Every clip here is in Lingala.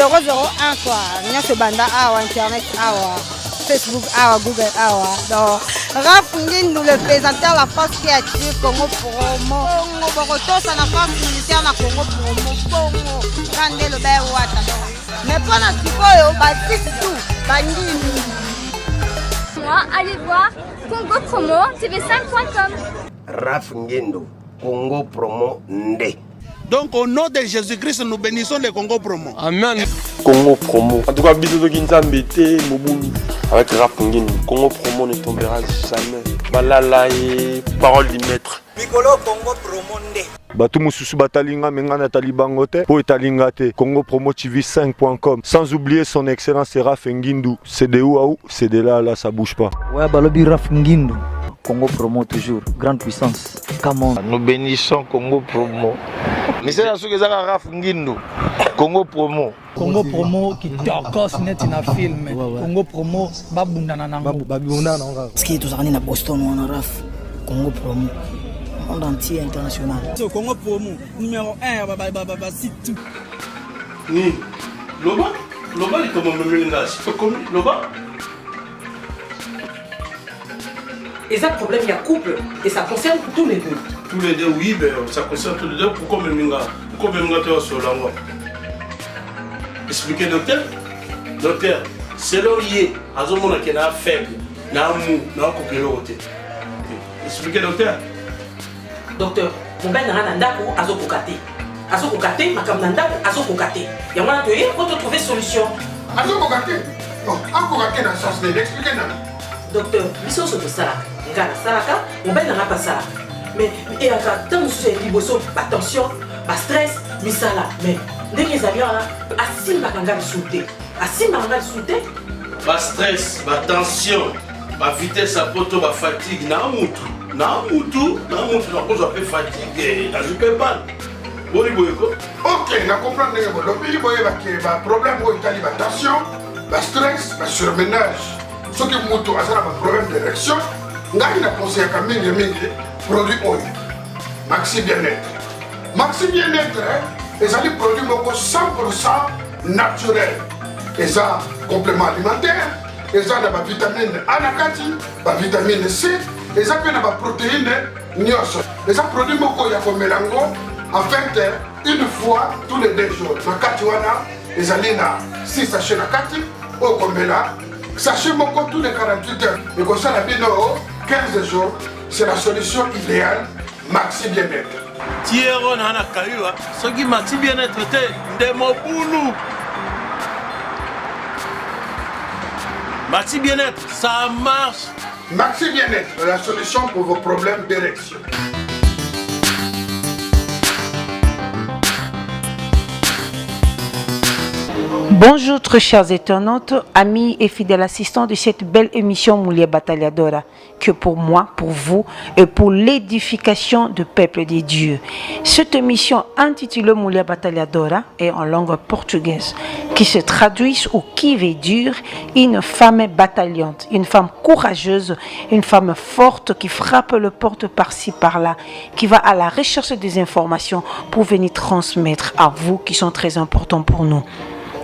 001 quoi. Nyonso banda awa internet awa. Facebook awa, Google awa. Donc, Raph Ngindu, le présentateur de la force créative Congo Promo. Bongo ça na force militaire na Congo Promo. Bongo, Kande le Bé Wata. Mais pendant ce temps, Baptiste tout, Bangini. Moi, allez voir Congo Promo, tv5.com. Raph Ngindu, Congo Promo Nde. Donc au nom de Jésus-Christ, nous bénissons le Congo Promo. Amen. Congo Promo. En tout cas, bisous de Kinzambe, Moboulou. Avec Raph Ngindu, Congo Promo ne tombera jamais. Balala et parole du maître. Piccolo Congo Promo Nde. Batu mususu batalinga mengana talibango te po etalinga te. Congo Promo TV5.com. Sans oublier son excellence Raph Ngindu. C'est de où à où, c'est de là à là, ça bouge pas. Ouais, balobi Raph Ngindu. Congo Promo toujours, grande puissance. Come on. Nous bénissons Congo Promo. Mais c'est la chose que ça Raph Ngindu. Congo Promo. Congo Promo qui torcos net na film. Congo Promo babundana nango. Babundana nango. Ski to zakani na Boston wana Raph. Congo Promo. Monde entier international. So Congo Promo numéro 1 ba site. Ni Loba il tombe même langage. Comme Loba. Et ça, problème, il y a couple, et ça concerne tous les deux. Tous les deux, oui, mais ça concerne tous les deux. Pourquoi même tu es sur la voie? Expliquez, docteur. Docteur, c'est là où il est. À ce moment-là, il y a un faible, il y a un mou, il y a un coupé l'autre. Expliquez, docteur. Docteur, mon ben n'a pas à zo kokate. À zo kokate, ma cam n'a pas à zo kokate. Il y a un atelier pour trouver solution. À zo kokate? Non, à kokate dans le sens de l'expliquer. Docteur, biso so tosala ngana salaka mobali nanga pasala mais eyaka ntango mosusu ya liboso batension bastress misala mais ndenge ezali wana asimbaka nga lisusu te asimbaka nga lisusu te bastress batension bavitesse ya poto bafatigue na mutu nakozwa mpe fatigue nazwi mpe bana boli boyeko ok na comprendre ndenge bolobi boyebake baproblème oyo etali batension bastress basurmenage. Ce qui est un problème d'érection, il a conseillé à produit oil. Maxi Bien-être. Maxi Bien-être, c'est un produit 100% naturel. C'est un complément alimentaire, c'est une vitamine A, la vitamine C, c'est une protéine NIOS. C'est un produit en fait une fois tous les 2 jours. Dans le cas de 6 sachets au Kombela. Sachez que tous les 48 heures, et comme ça, la vie 15 jours, c'est la solution idéale, Maxi Bien-être. Thierry Nana Kayua, ce qui Maxi Bien-être était de Moboulou. Maxi Bien-être, ça marche. Maxi Bien-être, la solution pour vos problèmes d'érection. Bonjour très chers internautes, amis et fidèles assistants de cette belle émission Moulia Batalhadora, que pour moi, pour vous et pour l'édification du peuple de Dieu. Cette émission intitulée Moulia Batalhadora est en langue portugaise, qui se traduit ou qui veut dire une femme bataillante, une femme courageuse, une femme forte qui frappe le porte par-ci par-là, qui va à la recherche des informations pour venir transmettre à vous qui sont très importants pour nous.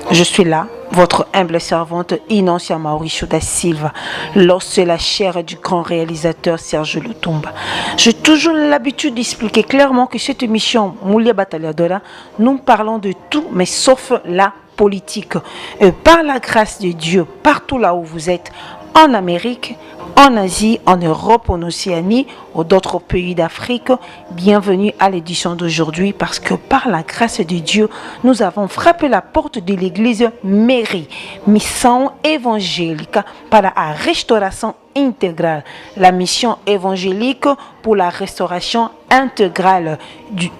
Je suis là, votre humble servante Inancia Mauricio da Silva, lorsque la chair du grand réalisateur Serge Lutumba. J'ai toujours l'habitude d'expliquer clairement que cette émission Moulia Batalhadora, nous parlons de tout, mais sauf la politique. Et par la grâce de Dieu, partout là où vous êtes, en Amérique, en Asie, en Europe, en Océanie ou d'autres pays d'Afrique, bienvenue à l'édition d'aujourd'hui parce que par la grâce de Dieu, nous avons frappé la porte de l'église Mairie, mission évangélique par la restauration intégrale, la mission évangélique pour la restauration intégrale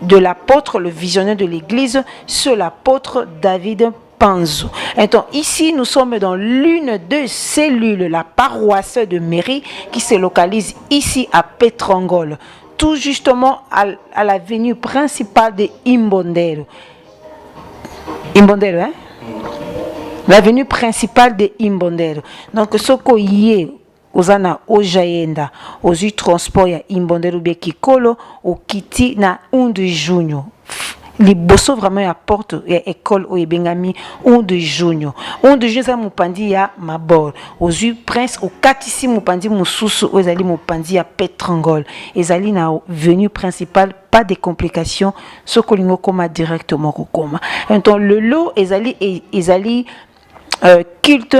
de l'apôtre, le visionnaire de l'église, c'est l'apôtre David Panzo. Et donc ici nous sommes dans l'une de cellules, la paroisse de Mairie qui se localise ici à Petrangol, tout justement à l'avenue principale de Imbondero. Imbondero, hein? L'avenue principale de Imbondero. Donc ce qu'on y est ozana ojaenda ozu transport ya Imbondero Bekikolo au Kiti na 1 de junho. les bosso vraiment apporte école au ebengami on de junio ça mupandi ya mabor aux yeux prince au katisi mupandi mususu ezali mupandi ya Petrangol ezali na venu principal pas de complications ce kolingo koma directement kokoma donc le lot ezali culte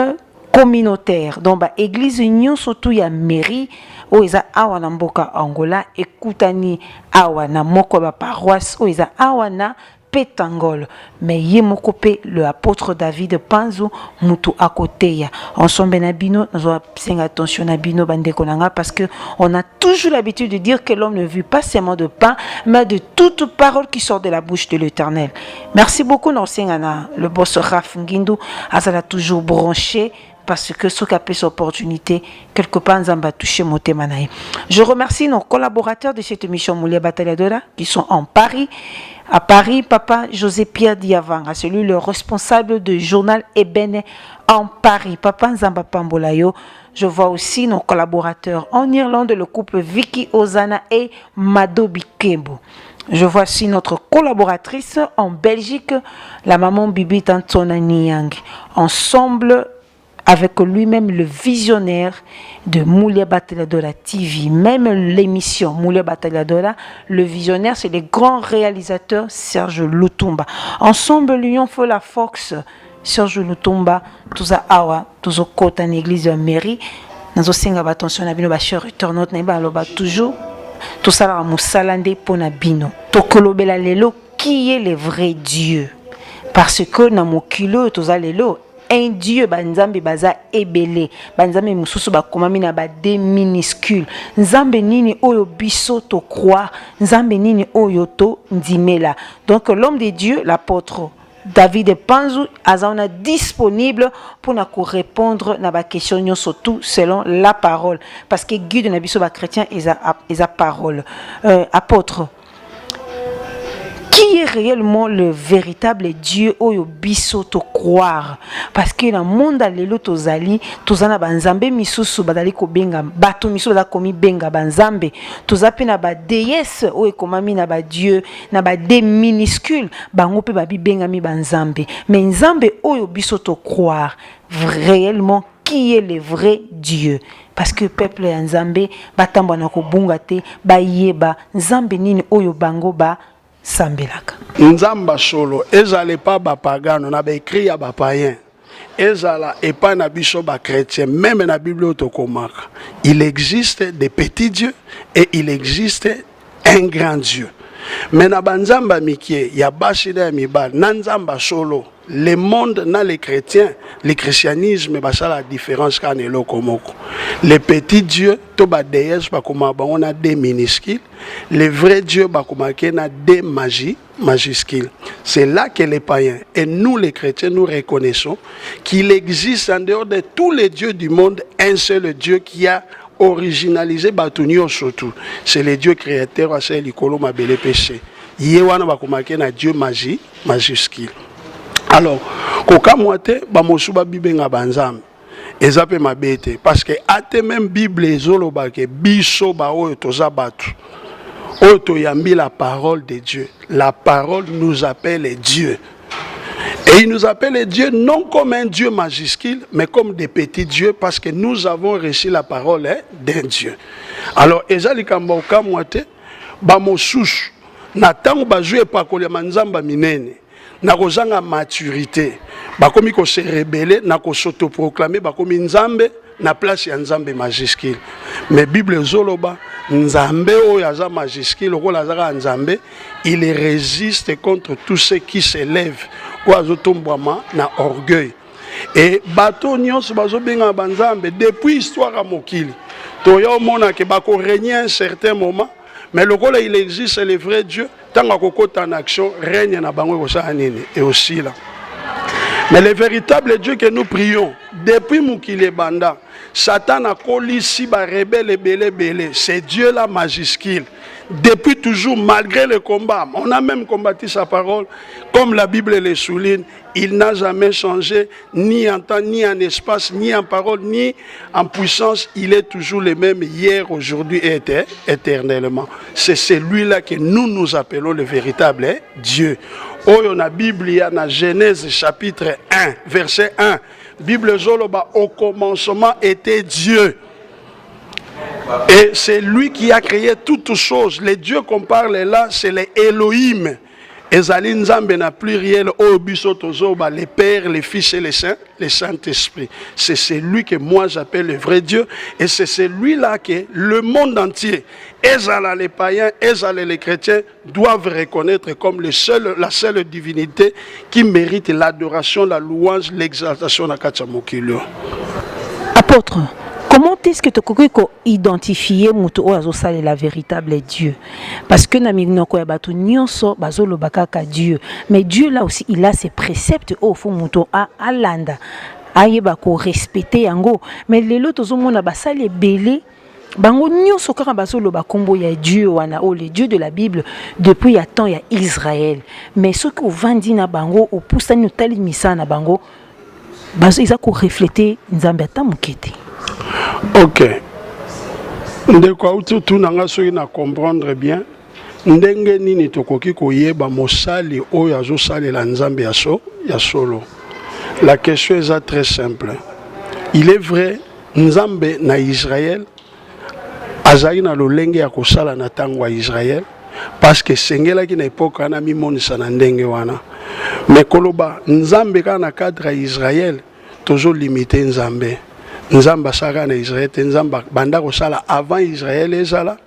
communautaire donc ba église union surtout ya mairie o eza awa na mboka Angola ekutani awa na moko ba paroisse o eza awa na Petangol mais ye moko pe le apôtre David Panzo mutu à côté ya ensemble na bino nous avons attention na bino bande konanga parce que on a toujours l'habitude de dire que l'homme ne vit pas seulement de pain mais de toute parole qui sort de la bouche de l'Éternel. Merci beaucoup Norsengana le boss Raf Ngindu azala toujours branché parce que ce qu'a cette opportunité, quelque part, nous avons touché mon thème. Je remercie nos collaborateurs de cette émission Moulia Bataliadora qui sont en Paris. À Paris, Papa José-Pierre Diavang, à celui le responsable du journal Ebene en Paris. Papa Nzamba Pambolayo. Je vois aussi nos collaborateurs en Irlande, le couple Vicky Ozana et Mado Bikembo. Je vois aussi notre collaboratrice en Belgique, la maman Bibi Tantona Niang. Ensemble, avec lui-même le visionnaire de Moulia Bataliadora TV, même l'émission Moulia Bataliadora, le visionnaire, c'est le grand réalisateur Serge Lutumba. Ensemble, l'Union fait la Fox, Serge Lutumba, tout ça awa, tout ça côté en église de mairie, nous aussi avons attention à bino bacheur retourne toujours, tout ça la musalande pour na bino. Tokolobela lelo qui est le vrai Dieu, parce que na mokilo tout ça lelo un Dieu banzambe baza ebele banzambe mususu bakomami na ba de minuscule nzambe nini oyo biso to croire nzambe nini oyo to ndimela. Donc l'homme de Dieu l'apôtre David Panzu azana disponible pour na ko répondre na ba question surtout selon la parole parce que guide na biso ba chrétien eza parole. Apôtre, qui est réellement le véritable Dieu oyo biso to croire parce que na monde lelo tozali tozana banzambe misusu badali ko benga bato misusu la komi benga banzambe tozape na ba déesse oyo komami na ba Dieu na ba de minuscule bango pe babi benga mi banzambe mais nzambe oyo biso to croire réellement qui est le vrai Dieu parce que peuple ya nzambe batambwa na ko bunga te ba yeba nzambe nini oyo bango ba sambelaka nzamba solo ezale pa bapagano na baécrit ya bapayen ezala epa na biso ba chrétien même na Bible tokomaka il existe des petits dieux et il existe un grand Dieu mais na banzamba mikie ya bashida ya mibal na nzamba solo le monde na les chrétiens le christianisme basala la différence quand elo komoko les petits dieux to ba déesse ba koma ba on a des minuscules les vrais dieux ba koma na des majuscules. C'est là que les païens et nous les chrétiens nous reconnaissons qu'il existe en dehors de tous les dieux du monde un seul Dieu qui a originalisé Batunio surtout c'est le Dieu créateur à celle likolo mabele péché yewana ba koma na Dieu majuscule. Alors, koka moite ba mosuba bibenga banzam ezape mabete parce que ate même Bible ezoloba ke biso ba oyo toza batu oyo toyambi la parole de Dieu. La parole nous appelle Dieu. Et il nous appelle Dieu non comme un Dieu majuscule, mais comme des petits dieux parce que nous avons reçu la parole d'un Dieu. Alors, ezali kamba oka moite ba mosusu na tango ba jouer pa kolema nzamba minene. Na kozanga maturité bakomi ko se rebeller na ko s'autoproclamer bakomi nzambe na place ya nzambe majuscule mais Bible zoloba nzambe oyo aza majuscule okola azaka nzambe il résiste contre tous ceux qui s'élèvent ou azotombwama na orgueil et bato nyonso bazobenga banzambe depuis histoire ya mokili toya omona ke bako régner un certain moment mais le rôle il existe le vrai Dieu tant à kokota en action règne na bango kosa nini et aussi là mais le véritable Dieu que nous prions depuis mukile banda Satan a collé si ba rebelle belé c'est Dieu la majuscule depuis toujours, malgré le combat, on a même combattu sa parole, comme la Bible le souligne, il n'a jamais changé, ni en temps, ni en espace, ni en parole, ni en puissance. Il est toujours le même hier, aujourd'hui et éternellement. C'est celui-là que nous appelons le véritable Dieu. Oh, on a Bible, il y a dans Genèse chapitre 1, verset 1. Bible Zoloba, au commencement était Dieu. Et c'est lui qui a créé toutes choses. Les dieux qu'on parle là, c'est les Elohim. Ezali Nzambe na pluriel, Obisotozoba, les pères, les fils et les Saint-Esprit. C'est celui que moi j'appelle le vrai Dieu. Et c'est celui-là que le monde entier, Ezala les païens, Ezala les chrétiens, doivent reconnaître comme la seule divinité qui mérite l'adoration, la louange, l'exaltation de Kachamokilio. Apôtre, comment est-ce que tu peux identifier la véritable Dieu? Parce que Dieu, mais Dieu là aussi il a ses préceptes au fond à Alanda. Ayeba ko respecter yango, mais les autres zomona basali belé bango nyonso kaka basolo ba kombo ya Dieu wana o le Dieu de la Bible depuis ya temps ya Israël. Mais ce que vandi na bango au poussani no tali misana bango bazo isa ko refléter nzambe atamukete. Ok. Ndeko autu tunanga soki na comprendre bien ndenge nini tokoki koyeba mosali oyo azosalela nzambe ya solo. La question est très simple. Il est vrai nzambe na Israël azali na lolenge ya kosala na tango ya Israël parce que sengelaki na époque ana mimonisa na ndenge wana. Mais koloba nzambe ka na cadre ya Israël toujours limité nzambe. Nzamba saka na Israël te nzamba banda kosala avant Israël ezala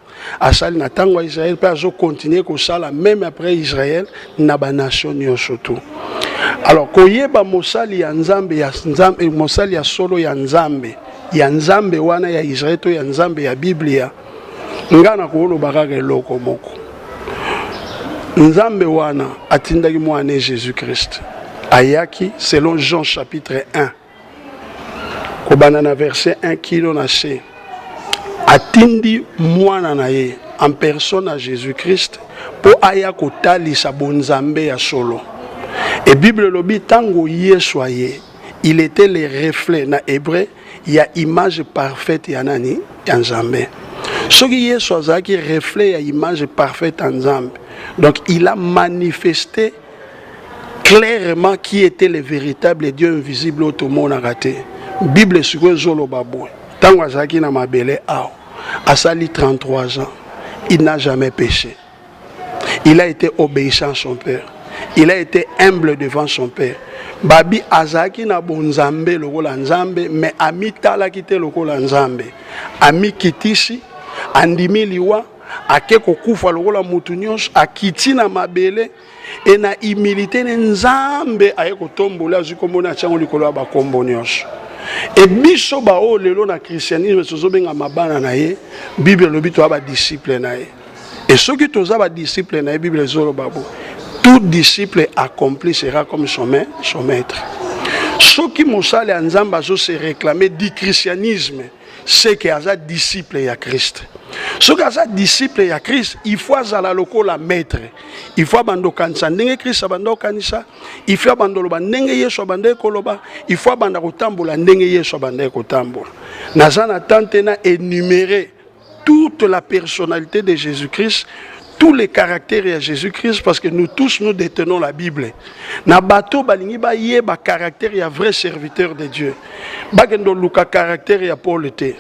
asali na tango Israël pe azo continuer kosala même après Israël na ba nation nyonso tout. Alors koyeba mosali ya nzambe mosali ya solo ya nzambe wana ya Israël to ya nzambe ya Biblia ngana ko lobaka ke loko moko. Nzambe wana atindaki mwana Jésus Christ ayaki selon Jean chapitre 1 Kobana verset 1 kilo na se atindi mwana na ye en personne à Jésus-Christ pour aya kotalisa bonzambe ya solo. Et Bible lobi tango Yesoye, il était le reflet na hébreu, il y a image parfaite ya nani ya Nzambe. Ce qui Yesu azaki reflet ya image parfaite en Nzambe. Donc il a manifesté clairement qui était le véritable Dieu invisible au monde raté. Bible sur Zolo Babou. Tango azaki na mabele ao. Asali 33 ans. Il n'a jamais péché. Il a été obéissant à son père. Il a été humble devant son père. Babi azaki na bonzambe lokola nzambe mais ami tala kite lokola nzambe. Ami kitisi andimi liwa akeko kufa lokola mutu nyonso akiti na mabele et na humilité nzambe ayeko tombola zikomona chango likolo ba kombo nyonso. Et biso ba o lelo na christianisme sozobenga mabana na ye Bible lobi to ba disciple na ye. Et ceux qui toza ba disciple na ye Bible zolo babo. Tout disciple accompli sera comme son maître. Ceux qui mosale nzamba zo se réclamer du christianisme, c'est que aza disciple ya Christ. Ceux qui aza disciple ya Christ, il faut azala lokola maître. Il faut abando kanisa ndenge Christ abando kanisa, il faut abando loba ndenge Yesu abando koloba, il faut abanda kotambola ndenge Yesu abando kotambola. Nazana tante na énumérer toute la personnalité de Jésus-Christ, tous les caractères de Jésus-Christ, parce que nous tous nous détenons la Bible. Na bato balingi ba ye ba caractère ya vrai serviteur de Dieu. Bagendo luka caractère ya Paul était.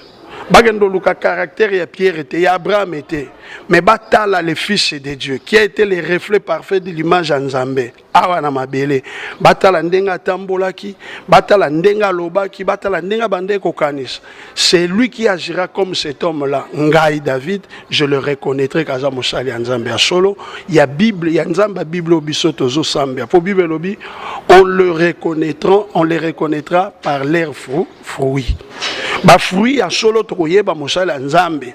Bagendo luka caractère ya Pierre était, ya Abraham était. Mais batala le fils de Dieu qui a été le reflet parfait de l'image en Nzambe. Awa na mabele. Batala ndenga tambolaki, batala ndenga lobaki, batala ndenga bandeko kanis. C'est lui qui agira comme cet homme-là. Ngai David, je le reconnaîtrai kaza mosali Nzambe a solo. Il y a Bible, il y a Nzamba Bible obisoto zo sambia. Pour Bible lobi, on les reconnaîtra par leurs fruits. Ba fruit a solo tokoyeba mosali Nzambe.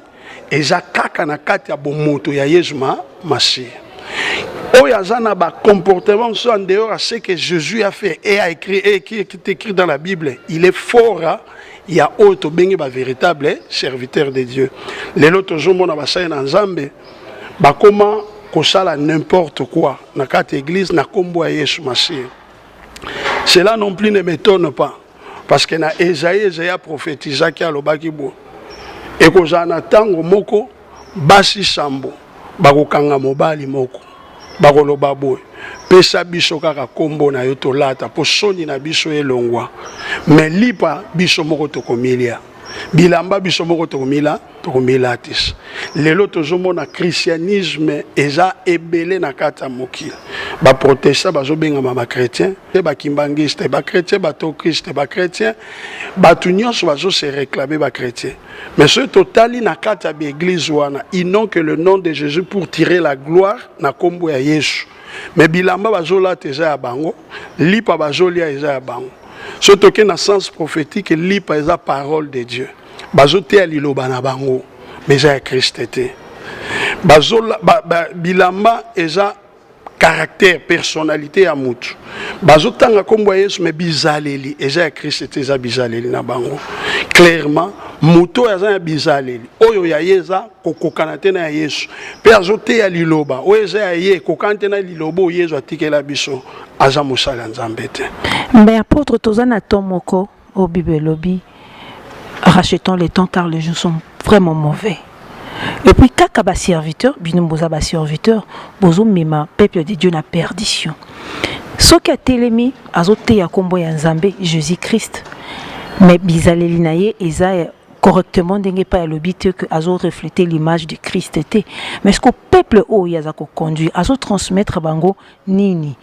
Eza kaka na kati ya bomoto ya Yesu Masi. Oyazana ba comportement en dehors à ce que Jésus a fait et a écrit et qui est écrit dans la Bible. Il est fort, il y a autre bengi ba véritable serviteur de Dieu. Les autres jours mon abasai na Nzambe bakoma kosala n'importe quoi na kati église na kombo ya Yesu Masiya. Cela non plus ne m'étonne pas parce que na Esaïe a prophétisé ki alobaki bo ekozala na ntango moko basi sambo bakokanga mobali moko bakoloba boye pesa biso kaka kombo na yo tolata po soni na biso elongwa mais lipa biso moko tokomilia bilamba biso moko tokomilatis lelo tozomona christianisme eza ebele na kati ya mokili baprotesta bazobengama bachrétien te bakimbangiste bachrétien batokriste bachrétien bato nyonso bazose réclamer bachrétien mais ce totali na kati ya baeglise wana ils n'ont que le nom de Jésus pour tirer la gloire na kombo ya Yesu mais bilamba bazolata eza ya bango lipa bazolia eza ya bango. Surtout que dans le sens prophétique, lipa eza parole de Dieu. Bazote ya liloba na bango, mais eza Christ te. Bazola bilamba eza caractère, personnalité ya mutu. Bazotanga kombo Yesu mais bizaleli eza Christ te eza bizaleli na bango. Clairement, muto eza ya bizaleli. Oyo ya yeza kokokana te na Yesu. Pe azote ya liloba, oyo eza ya ye kokana te na lilobo Yesu atikela biso. Aza musala nzambe te. Mais apôtre Tozana Tomoko au Bible Lobby, rachetons les temps car les jours sont vraiment mauvais. Et puis kaka ba serviteur, binomboza ba serviteur, bozo mema peuple de Dieu na perdition. Soki a telemi azote ya kombo ya Nzambe Jésus Christ. Mais bizaleli na ye eza correctement ndenge pa ya lobby te que azo refléter l'image de Christ te. Mais ce que peuple o yaza ko conduire azo transmettre bango nini.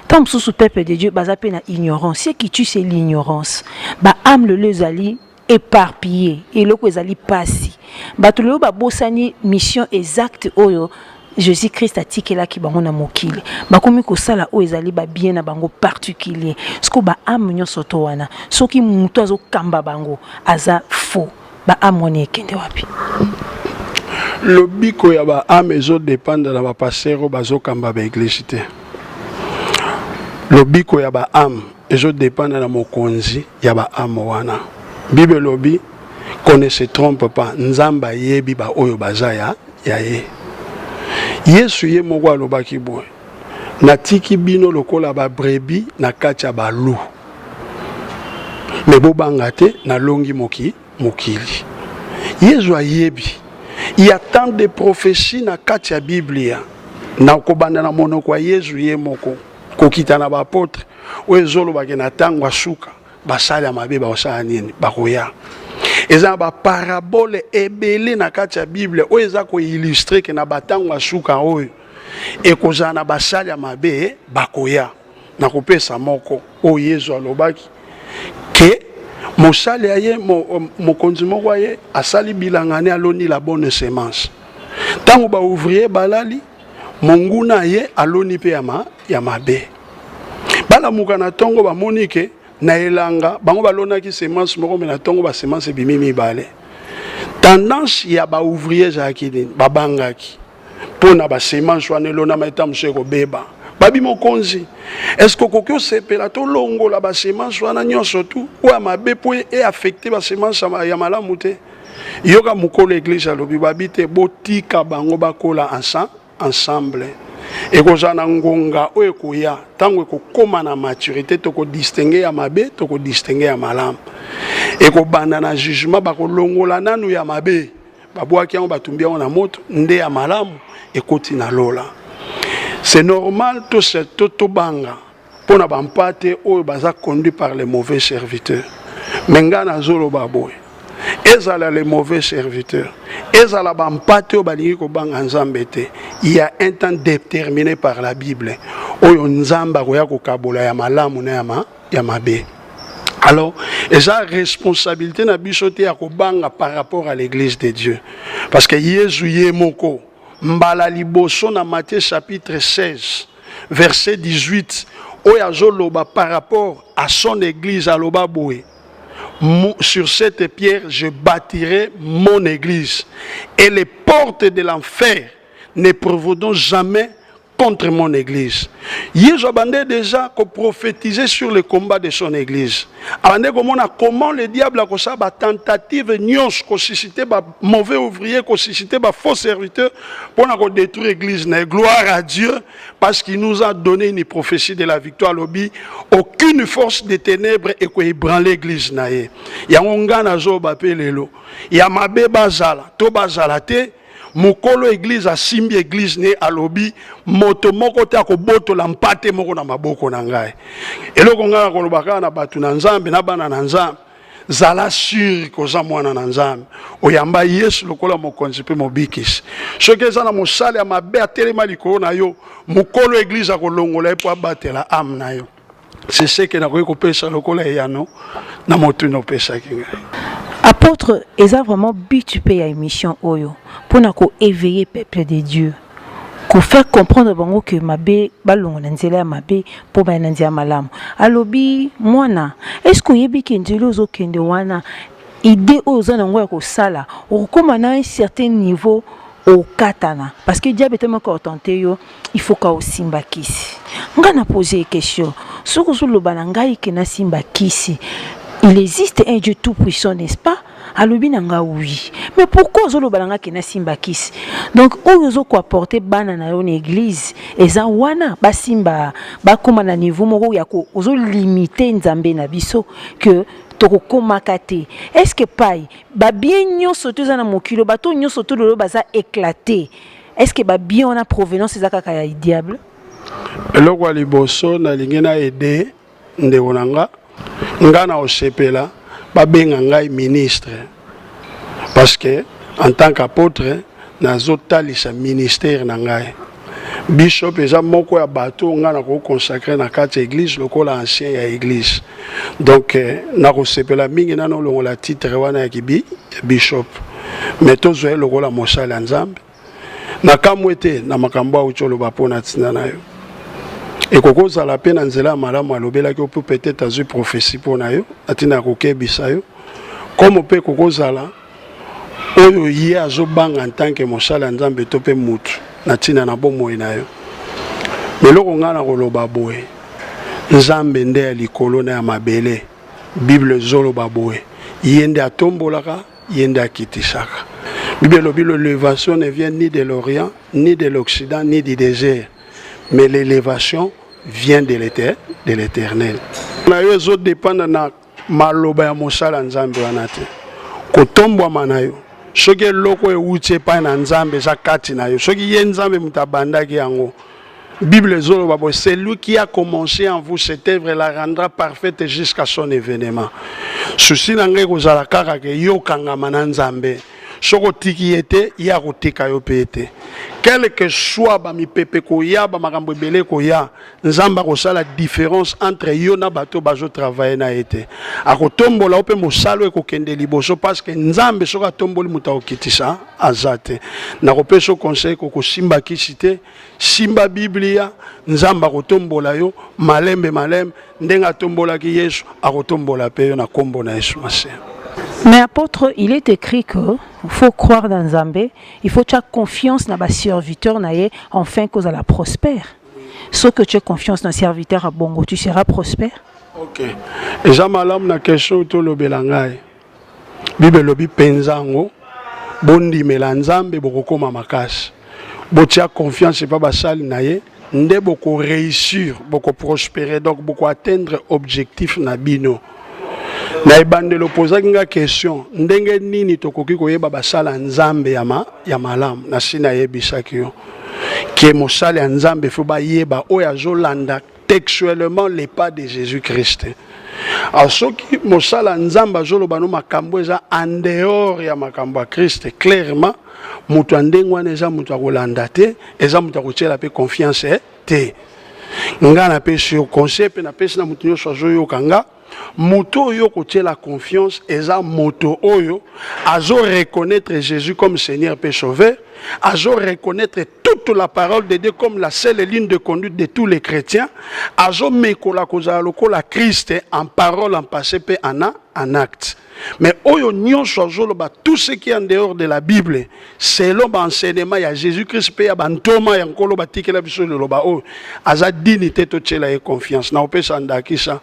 Tant sous peuple de Dieu bazape na ignorance, ce qui tue c'est l'ignorance. Ba âme le lezali éparpillé et le ezali passi. Ba to le ba bosani mission exacte oyo Jésus Christ a tikela ki bango na mokili. Ba komi ko sala o ezali ba bien na bango particulier. Sko ba âme nyonso to wana. Soki muto azo kamba bango aza faux. Ba âme woni ekende wapi? Le biko ya ba âme ezo dépendre na ba pasteur bazo kamba ba église te. Lobiko ya ba âme ezo dépendre na mokonzi ya ba âme wana. Bible lobi qu'on ne se trompe pas nzamba yebi ba oyo bazaya ya ye. Yesu ye moko alobaki boye. Natiki bino lokola ba brebi na kati ya ba loup. Mais bobanga te na longi mokili. Yesu ayebi. Il y a tant de prophéties na kati ya Biblia. Na kobanda na monoko ya Yesu ye moko. Kokita na bapotre oezolo bakena tango asuka basali ya mabe baosala nini bakoya eza ba parabole ebele na kati ya Bible oyo eza ko illustrer ke na batango asuka oyo ekozala na basali ya mabe bakoya na kopesa moko oyo Yesu alobaki ke mosali ya ye mokonzi moko ye asali bilangane aloni la bonne semence tango ba ouvrier balali monguna ye aloni pe ya mabe bala muka na tongo ba monike na elanga bango balona ki semence moko me na tongo ba semence bimi mibale tendance ya ba ouvrier za kidini babangaki pona ba semence wana elona maita mseko beba babi mokonzi est-ce que kokyo sepela to longo la ba semence wana nyonso tu ou mabe po e affecter ba semence ya malamu te yoka mukolo église alobi babite botika bango bakola ensemble ekozana ngonga oyo ekoya tango ekokoma na maturité toko distinguer ya mabe toko distinguer ya malamu ekobanda na jugement bakolongola nanu ya mabe babwaki yango batumbi yango na moto nde ya malamu ekoti na lola. C'est normal to banga pona bampate oyo baza conduit par les mauvais serviteurs menga na zolo baboy ezala les mauvais serviteurs ezala bampate oyo balingi kobanga nzambe te. Il y a un temps déterminé par la Bible oyo nzamba koya kokabola ya malamu na ya mabe. Alors, eza responsabilité na biso te ya kobanga par rapport à l'église de Dieu parce que Yesu ye moko mbala liboso na Matthieu chapitre 16 verset 18 oyo azoloba par rapport à son église aloba boye. Sur cette pierre, je bâtirai mon église. Et les portes de l'enfer ne prévaudront jamais contre mon église. Yesu abandé déjà qu'on prophétiser sur le combat de son église. Abandé comment le diable a ça ba tentative nyons ko susciter ba mauvais ouvrier, ko susciter ba faux serviteur pour na ko détruire l'église. Gloire à Dieu parce qu'il nous a donné une prophétie de la victoire lobby. Aucune force des ténèbres et ko ébranler l'église na ye. Ya ngana zo ba pelelo. Ya mabe bazala, to bazala te. Mokolo église a simbi église ne alobi moto moko ta ko boto la mpate moko na maboko na ngai eloko ngana ko lobaka na batu na nzambe na bana na nzambe zala sur ko za mwana na nzambe oyamba Yesu lokola mokonzi pe mobikisi soki eza na mosale ya mabe atelema likolo na yo mokolo église a kolongola epo abatela ame na yo c'est ce que na ko pesa lokola yano na moto no pesa kinga. Apôtre, ils ont vraiment bitupé à émission Oyo pour nous éveiller le peuple de Dieu, pour faire comprendre que Mabé, Balon, Nanzela Mabé, pour Nanzia Malam. Alobi, Mwana, est-ce que vous avez dit que wana idée aux gens au sala, ou comme à un certain niveau au katana, parce que diable est tellement contenté yo, il faut qu'au simba kisi. On a posé une question. Ce que vous le balangai que na simba kisi. Il existe un Dieu tout-puissant, n'est-ce pas? Alobi nanga oui. Mais pourquoi zolo balanga kena simba kisi? Donc ozo ko apporter bana na une église eza wana ba simba ba koma na niveau moko ya ko ozo limiter nzambe na biso que toko komakate. Est-ce que pai ba bien nyonso toza na mokilo ba to nyonso to lolo baza éclaté? Est-ce que ba bien on a provenance ezaka ka ya diable? Eloko liboso na lingena aider ndewonanga ngana osepela babenga ngai ministre parce que en tant qu'apôtre nazotalisa ministère na ngai bishop eza moko ya bato ngana ko consacrer na kati église lokola ancien ya église donc na kosepela mingi nano longola titre wana ya kibi bishop mais tozo lokola mosala nzambe na kamwete na makambo aucholo bapona tsina na yo. Et koko za la peine nzela malamu alobela ki peut peut-être azu prophétie pour na yo atina kokebisa yo comme pe koko zala oyo ye azo banga en tant que mosala nzambe to pe mutu na tina na bomoi na yo meloko ngana koloba boye nzambe nde ya likolo na ya mabele bible zolo baboye yende atombolaka yende akitisaka bible lobi l'élévation ne vient ni de l'Orient ni de l'Occident ni du désert mais l'élévation vient de l'éternel. Na yo zo dépendre na maloba ya mosala nzambe wana te. Kotombwa manayo. Soki loko e uche pa na nzambe za kati na yo. Soki ye nzambe mutabandaki yango. Bible zolo babo c'est lui qui a commencé en vous cette œuvre la rendra parfaite jusqu'à son événement. Souci na ngai kozala kaka ke yo kangama na nzambe. Soko tiki ete ya kotika yo pete. Quel que soit ba mi pepe ko ya ba makambo belé ko ya nzamba ko sala différence entre yo na bato bazo travailler na ete. Akotombola ope mosalo ko kende liboso parce que nzambe soka tomboli muta okitisa azate. Na ko peso conseil ko simba kisite simba biblia nzamba ko tombola yo malembe ndenga tombola ki Yesu akotombola pe yo na kombo na Yesu mase. Mais apôtre, il est écrit que faut croire dans Zambé, il faut avoir confiance dans les serviteurs afin que la prospère. Ce que tu as confiance dans les serviteurs à Bongo, tu seras prospère. Ok. Et j'amalam na question to lo belangai. Bible lobi penzango bondi melanzambe boko makasi. Botia confiance pas basali naye nde boko réussir, boko prospérer donc boko atteindre objectif na bino. Na ibande lopoza kinga question ndenge nini tokoki koyeba basala nzambe ya malamu na sina yebisaki yo ke mosala ya nzambe fo ba yeba oyo azolanda textuellement les pas de Jésus-Christ. Alors soki mosala nzambe azoloba no makambo eza en dehors ya makambo ya Christ clairement mutu ndenge wana eza mutu akolanda te eza mutu akotiela pe confiance te ngana pe sur concept na pe na mutu nyonso azoyoka nga moto yo kotie la confiance eza moto oyo azo reconnaître Jésus comme Seigneur et Sauveur, azo reconnaître toute la parole de Dieu comme la seule ligne de conduite de tous les chrétiens, azo mekola kozala lokola Christ en parole en passé pe en acte. Mais oyo nyonso azoloba tout ce qui est en dehors de la Bible, selon l'enseignement ya Jésus-Christ pe ya bantoma ya nkolo batikela biso loba oyo aza dignité to tshela ye confiance na opesa ndakisa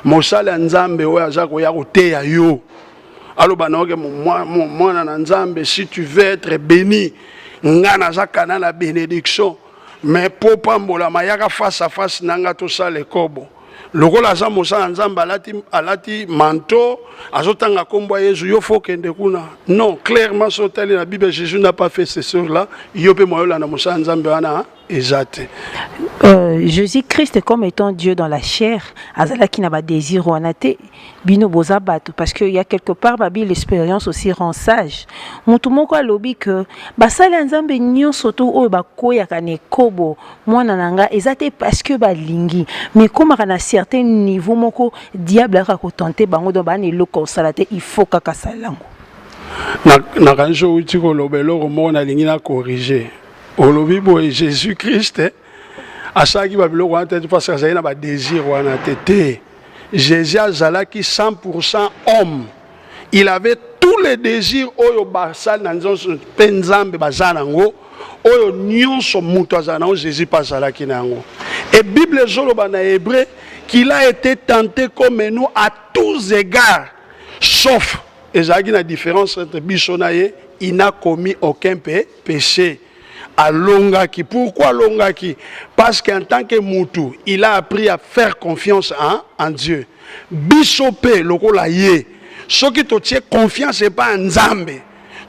mosala nzambe oyo aza koya koteya yo aloba na oke mwana na nzambe si tu veux être béni ngana za kana la bénédiction mais po pambola mayaka face à face nanga to sala kobo lokola za mosala nzambe alati manteau azotanga kombo ya Yesu yo faut kende kuna non clairement sotali la Bible Jésus n'a pas fait ce choses là yo pe moyola na mosala nzambe wana exact. Jésus-Christ comme étant Dieu dans la chair, azala qui n'a pas désir ou anate bino bozabat parce que il y a quelque part babi l'expérience aussi rend sage. Mutu moko alobi que basala nzambe nyonso to oyo bakoya kane kobo mwana nanga ezate parce que balingi mais comme à certain niveau moko diable a tenter bango do bana eloko salate il faut kaka salango. Na kanjo uti ko lobelo ko mona lingi na corriger. Olobi boye Jésus-Christ asaki babiloko wana te parce que azali na ba désir wana te. Jésus azalaki 100% homme. Il avait tous les désirs oyo basal na nzonso pe nzambe bazana ngo oyo nyonso mutu azana ngo Jésus pas azalaki nango. Et Bible zoloba na hébreu qu'il a été tenté comme nous à tous égards sauf ezalaki na différence entre biso na ye il n'a commis aucun péché. À Longaki. Pourquoi Longaki? Parce qu'en tant que Moutou, il a appris à faire confiance en Dieu. Bisopé, lokola ye. Ce qui te tient confiance, c'est pas en Zambé.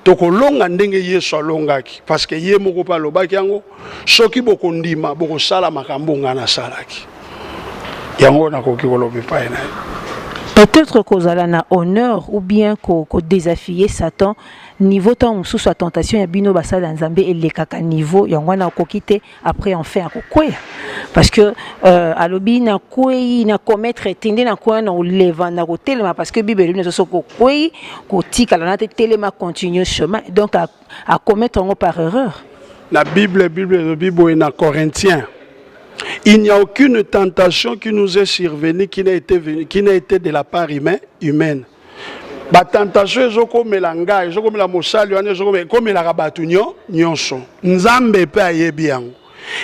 Toko longa ndenge ye so Longaki. Parce que ye moko pa lobaki yango. Ce qui boko ndima, boko sala makambo ngana salaki. Yango na koki kolobe pa ena. Peut-être qu'on a un honneur ou bien qu'on désafier Satan niveau tant sous sa tentation ya bino basala nzambe et les kaka niveau yangwana kokite après en faire quoi parce que alobi na kwei na commettre tende na quoi na leva na kotelema parce que bible nous so kwei ko tika la na telema continuer chemin donc à commettre en par erreur. La Bible et na Corinthiens. Il n'y a aucune tentation qui nous est survenue qui n'a été de la part humaine. La tentation est comme l'anga, est comme la mosali, est comme la rabatunyo, nyonso. Nzambe pe ayebiang.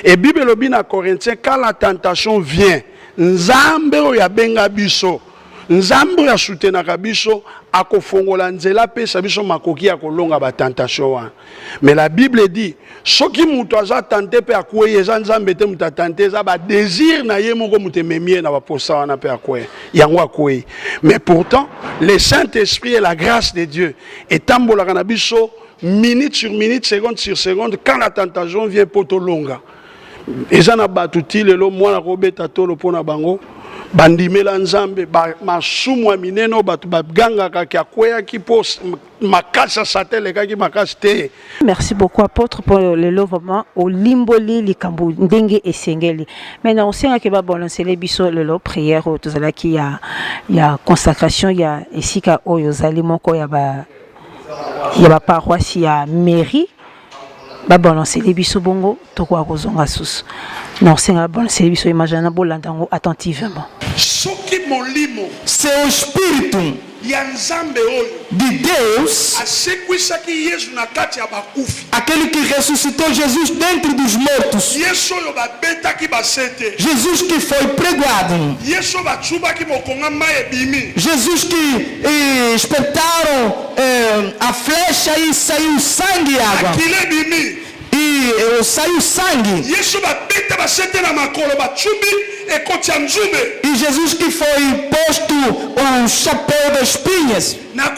Et Bible lobi na Corinthiens, quand la tentation vient, nzambe oya benga biso, nzambe oya soutenaka biso, akofongola nzela pe sabiso makoki akolonga ba tentation. Mais la Bible dit, ce qui mutu aza tante pe akweye za nzambe te muta tante za ba désir na ye moko mutememie na ba posa wana pe akweye yango akweye. Mais pourtant le Saint-Esprit et la grâce de Dieu etambolaka na biso minute sur minute, seconde sur seconde quand la tentation vient poto longa. Eza na batuti lelo mwana kobeta tolo pona bango bandimela nzambe masumu ya mineno batu bagangaka ki akwea ki pos makasa satele kaki makasi te. Merci beaucoup apôtre pour le levement au limboli likambu ndenge esengeli. Maintenant on sait que ba balancer les biso le prière au tozala ki ya consacration ya esika oyo zali moko ya ba paroisse ya mairie ba balancer les biso bongo tokwa kozonga susu. Non, c'est un bon service, imaginez bolandango attentivement. Soki molimo, c'est au spiritu de Deus, aquele que ressuscitou Jesus dentro dos mortos, Jesus que foi pregado, Jesus que espetaram a flecha e saiu sangue e água. E saiu sangue. E Jesus que foi posto um chapéu de espinhas. E na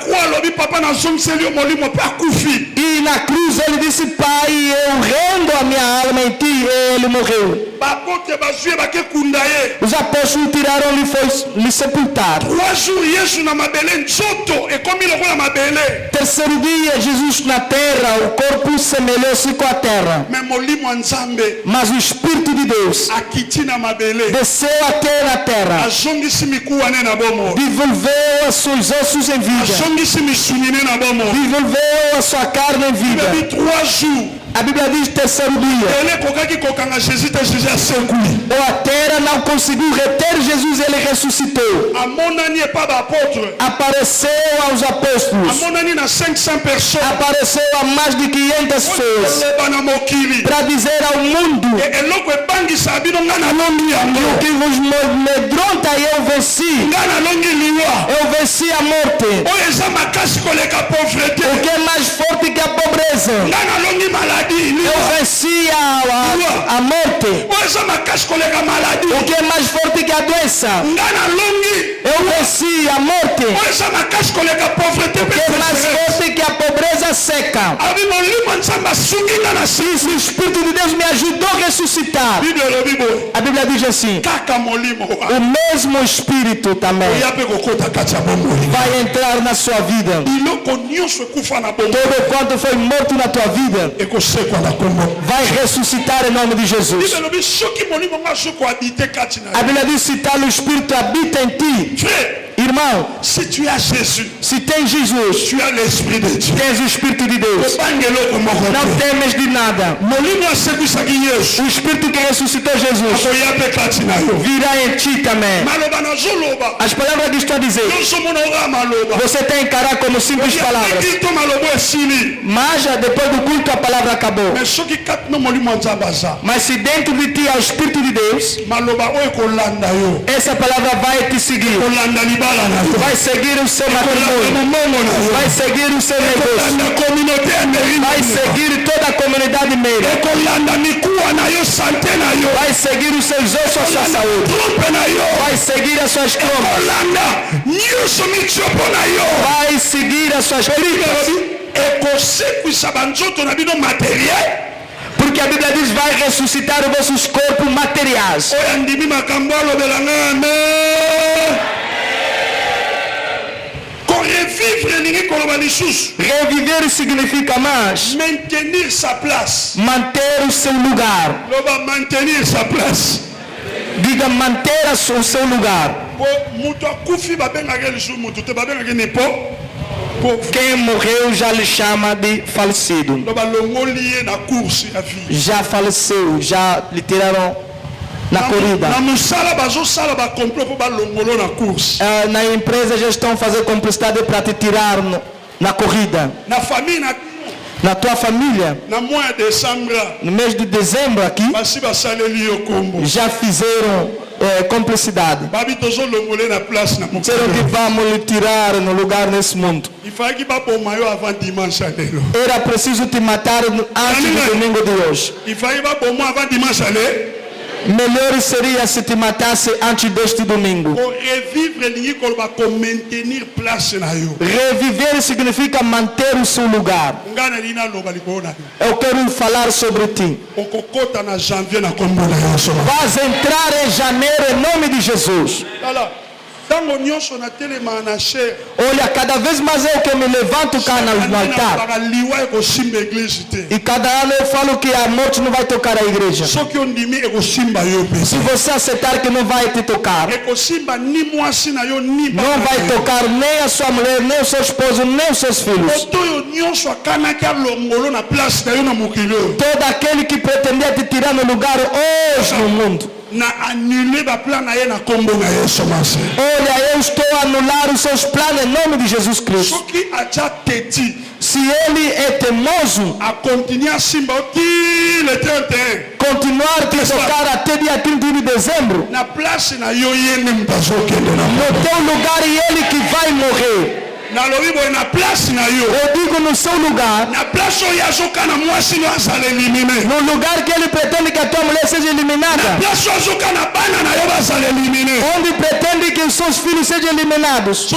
cruz ele disse: Pai, eu rendo a minha alma em ti. E ele morreu. Os apóstolos tiraram e foi sepultar. Terceiro dia, Jesus na terra, o corpo semelhou-se com a terra. Mas o Espírito de Deus desceu até na terra, devolveu os seus ossos em vida, devolveu a sua carne em vida. A Bíblia diz terceiro dia. A terra não conseguiu reter Jesus, ele ressuscitou. Apareceu aos apóstolos. Apareceu a mais de 500 pessoas. Para dizer ao mundo que vos amedronta, eu venci. Eu venci a morte. O que é mais forte que a pobreza? Eu venci a morte. O que é mais forte que a doença? Eu venci a morte. O que é mais forte que a pobreza seca? Isso, o Espírito de Deus me ajudou a ressuscitar. A Bíblia diz assim: o mesmo Espírito também vai entrar na sua vida. Todo quanto foi morto na tua vida vai ressuscitar em nome de Jesus. A Bíblia diz: se tal o Espírito habita em ti, irmão, si tu as Jésus, se tem Jesus, tu as l'Esprit de Dieu. Tens o Espírito de Deus. Não temes de nada. O Espírito que ressuscitou Jesus virá em ti também. As palavras que estou a dizer, você tem que encarar como simples palavras. Mas depois do culto a palavra acabou. Mas se dentro de ti há o Espírito de Deus, essa palavra vai te seguir. Vai seguir o seu matrimônio. Vai seguir o seu negócio. Vai seguir toda a comunidade meira. Vai seguir os seus ossos, a sua saúde. Vai seguir as suas trombas. Vai seguir as suas brigas. Porque a Bíblia diz: vai ressuscitar os vossos corpos materiais. Reviver significa mais maintenir sa place. Manter o seu lugar. Maintenir sa place. Diga manter o seu lugar. Quem morreu já lhe chama de falecido. Já faleceu, já lhe tiraram na corrida. Na empresa já estão fazendo cumplicidade para te tirar na corrida. Na tua família, no mês de dezembro aqui, já fizeram cumplicidade. Disseram que vamos lhe tirar no lugar nesse mundo. Era preciso te matar antes do domingo de hoje. Melhor seria se te matasse antes deste domingo. Reviver significa manter o seu lugar. Eu quero falar sobre ti. Vais entrar em janeiro em nome de Jesus. Olha, cada vez mais eu que me levanto cá no altar. E cada ano eu falo que a morte não vai tocar a igreja. Se você aceitar que não vai te tocar, não vai tocar nem a sua mulher, nem o seu esposo, nem os seus filhos. Todo aquele que pretendia te tirar no lugar hoje no mundo, olha, eu estou a anular os seus planos em nome de Jesus Cristo. Se ele é teimoso a continuar a te tocar até dia 31 de dezembro, no teu lugar e ele que vai morrer. Eu digo no seu lugar, no lugar que ele pretende que a tua mulher seja eliminada, onde pretende que os seus filhos sejam eliminados,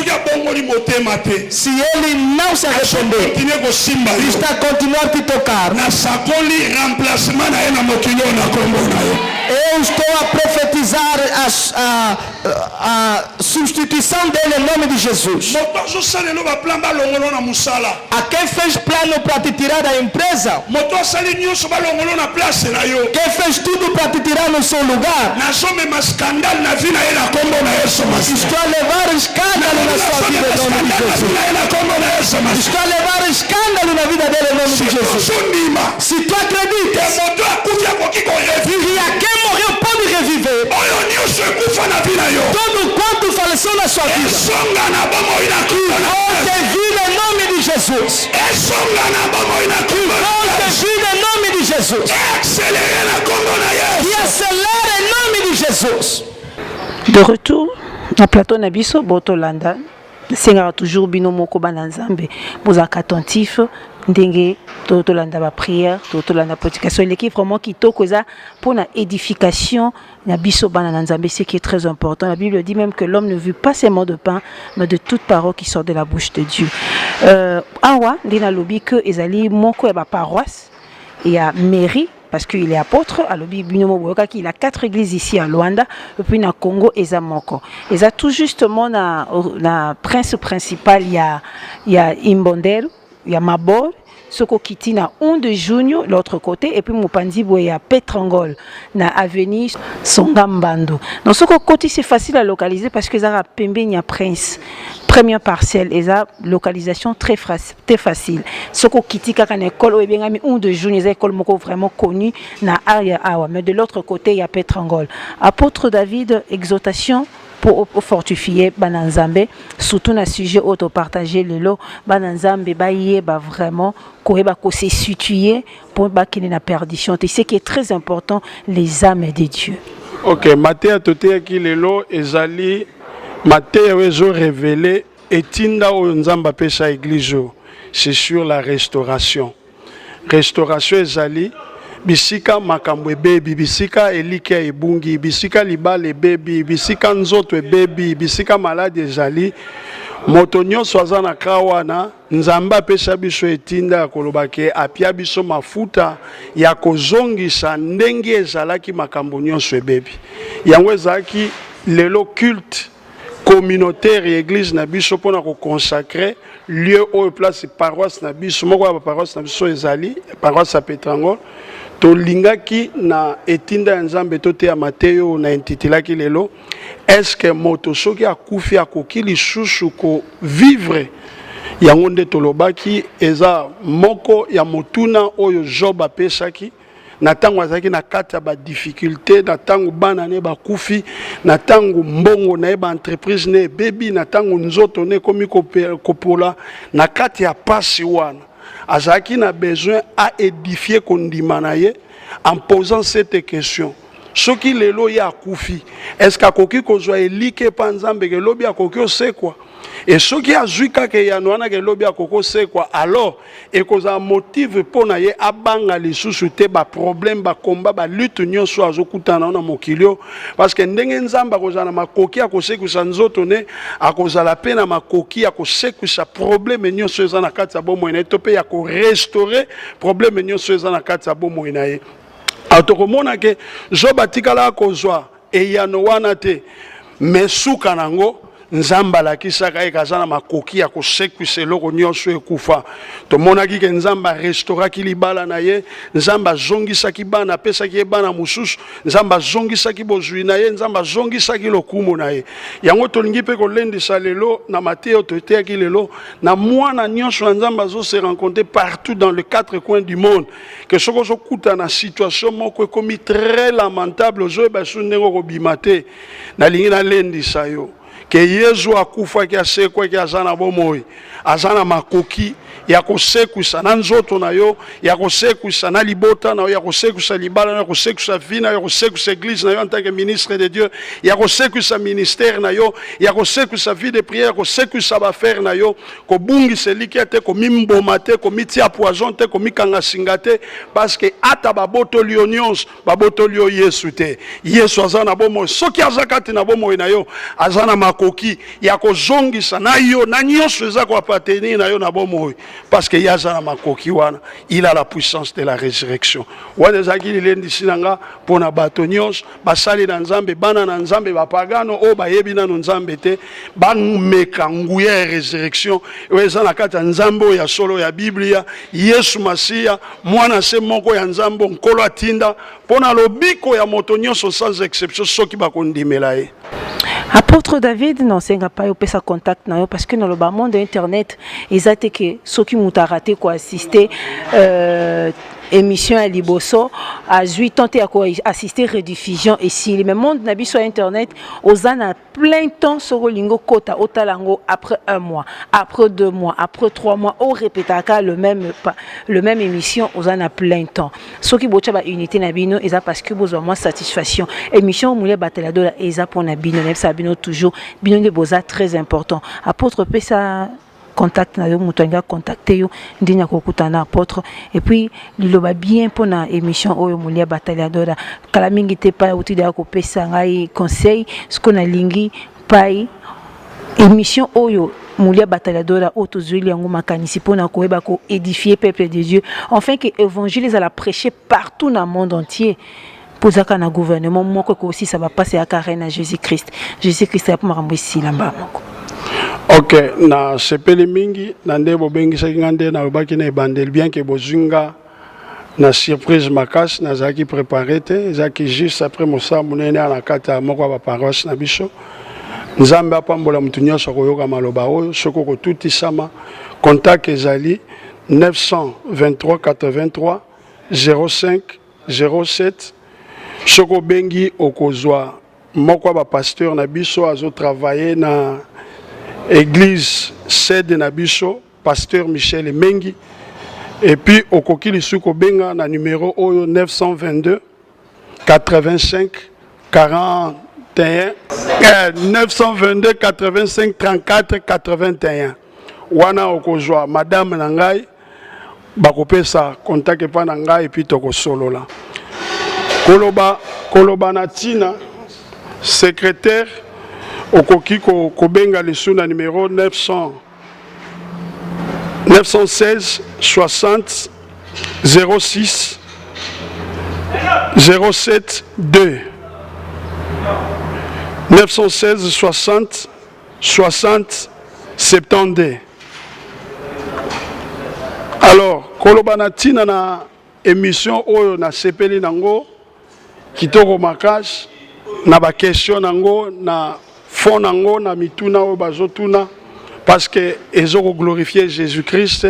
se ele não se arrepender, está a continuar a te tocar. Eu estou a profetizar a substituição dele em nome de Jesus. A quem fez plano para te tirar da empresa, quem fez tudo para te tirar no seu lugar, estou a levar escândalo na sua vida em nome de Jesus. Estou a levar escândalo na vida dele em nome de de Jésus. Si toi crédites, il y a qu'un moyen pour nous revivre. Todo quanto faleceu na sua vida. On te vit no nome de Jesus. On te vit no nome de Jesus. E acelera em nome de Jesus. De retour na plateau na biso botolanda sengaka toujours bino moko bana nzambe bozalaka attentif ndenge tolanda ba prière tolanda prédication l'équipe vraiment kitoko eza pour na édification na biso bana nzambe, ce qui est très important. La Bible dit même que l'homme ne vit pas seulement de pain mais de toute parole qui sort de la bouche de Dieu. Awa ndina lobi que ezali moko ya ba paroisse et ya mairie parce qu'il est apôtre à l'obi binomo boyoka qu'il a 4 églises ici à Luanda et puis na Congo eza moko eza tout justement na prince principal il y a Imbondero, il y a Mabor Soko Kiti na 1 de junio l'autre côté et puis Mopandi boye à Petrangol na avenue Songambando. Donc Soko côté c'est facile à localiser parce que ça pembeni ya prince première parcelle et ça localisation très facile. Soko Kiti kaka na école o ebengami 1 de junio c'est école moko vraiment connue na area awa mais de l'autre côté il y a Petrangol. Apôtre David exhortation pour fortifier Bananzambe, surtout dans le sujet auto-partagé, le lot, Bananzambe, vraiment, qu'on se situer pour qu'il y ait la perdition. Et ce qui est très important, les âmes de Dieu. Ok, Matthieu Toté qui le lot, Ezali, Matthieu Ezo révélé, et Tinda ou Nzamba Pesa Église, c'est sur la restauration. Restauration Ezali, bisika makambo baby bisika elike ebungi bisika libale baby bisika nzoto baby bisika malade ezali moto nyonso aza na kawana nzamba apesa biso etinda kolobake apia biso mafuta ya kozongisa ndenge ezalaki makambo nyonso baby yango ezalaki lelo culte communautaire église na biso pona ko consacrer lieu au place paroisse na biso moko ya paroisse na biso ezali paroisse à Petrangol to lingaki na etinda ya nzambe to te ya Mateo na intitilaki lelo est-ce que moto soki akufi akoki lisusu ko vivre yango nde tolobaki eza moko ya motuna oyo Job apesaki na tango azaki na kati ya ba difficulté na tango bana ne bakufi na tango mbongo na ba entreprise ne bebi na tango nzoto ne komi kopola na kati ya pasi wana azaki na besoin à édifier kondimana ye en posant cette question soki lelo ya kufi est-ce qu'akoki kozwa elike pa nzambe ke lobi akoki osekwa et soki azuika ke yanwana ke lobi akoko sekwa alors et koza motive pona ye abanga lisusu te ba problème ba combat ba lutte nyonso azokutana na mokilio parce que ndenge nzamba kozana makoki akosekisa nzoto ne akozala pe na makoki akosekisa problème nyonso ezana kati ya bomo ene to pe ya ko restaurer problème nyonso ezana kati ya bomo ene ye atokomona ke Job atikala kozwa e yanwana te mesuka nango nzamba la kisaka ekazana makoki ya kosekwisa eloko nyonso ekufa tomonaki ke nzamba restauraki libala na ye nzamba zongisaki bana apesaki ye bana mosusu nzamba zongisaki bozwi na ye nzamba zongisaki lokumu na ye yango tolingi mpe kolendisa lelo na Mateo toteaki lelo na mwana nyonso na nzamba azose rencontrer partout dans les 4 coins du monde que soko ozokuta na situation moko ekomi très lamentable ozoyeba so ndenge okobima te nalingi nalendisa yo que Yesu akufaki asekwaki azana bomoi azana makoki ya kosekuisa na nzoto na yo ya kosekuisa na libota na yo ya kosekuisa libala na yo kosekuisa vie na yo kosekuisa église na yo en tant que ministre de Dieu ya kosekuisa ministère na yo ya kosekuisa vie de prière kosekuisa ba faire na yo kobungisa eliki te komimboma te komitia poison te komikanga singa te parce que ata babotoli nyonso babotoli Yesu te Yesu azana bomoi soki azakati na bomoi na yo azana makoki ya kozongisa na yo na nyonso eza ko appartenir na yo na bomoi parce que yazana makoki wana il a la puissance de la résurrection wana zaki lilendi sinanga pona bato nyonso basali na nzambe bana na nzambe bapagano o bayebi na nzambe te bameka nguya ya résurrection eza na kati ya nzambe ya solo ya Biblia Yesu Masia mwana se moko ya nzambe nkolo atinda pona lobiko ya moto nyonso sans exception soki bakondimela ye. Apôtre David, non, c'est pas yo pesa contact na yo parce que dans le bas monde internet, ils a été que ceux qui m'ont raté quoi assister émission à Liboso à 8 ans et à quoi assister rediffusion ici le même monde nabi sur internet aux a plein temps sur lingo kota otalango après 1 mois, après 2 mois, après 3 mois au répétaka le même émission aux a plein temps. Ceux qui bocha ba unité nabino ils a parce que besoin moi satisfaction émission Moulia Bataladora ils a pour nabino ça bino toujours bino de boza très important. Apôtre pesa contact na yo mutuanga contacter yo ndinya kokutana apôtre et puis liloba bien pona émission oyo Moulia Bataladora kala mingi te pa utida ko pesa ngai conseil ce qu'on a lingi pai émission oyo Moulia Bataladora autozuli yango makanisi pona ko eba ko édifier peuple de Dieu enfin que évangile à la prêcher partout dans le monde entier. Posaka na gouvernement moko ko aussi ça va passer à carène à Jésus-Christ a pour marambo ici là-bas. Ok, na sepeli mingi na nde bobengisa ngande na obaki na bandel bien que bozunga na surprise makasi na zaki préparé te zaki juste après mosa munene na kata moko ba paroisse na biso nzambe apambola mutu nyonso koyoka maloba oyo soko ko tuti sama contact ezali 923 83 05 07 soko bengi okozwa moko ba pasteur na biso azo travailler na église sede na biso pasteur Michel Mengi et puis okoki lisuko benga na numéro oyo 922 85 41 922 85 34 81 wana okozwa madame na ngai bakopesa contact pa na ngai et puis tokosolola koloba na tina secrétaire okoki kobenga lesuna numéro 916 60 06 07 2 916 60 60 72. Alors koloba na tina na émission oyo na sepeli nango kitoko makasi na ba question nango na fond nango na mituna oyo bazotuna parce que ezoko glorifier Jésus-Christ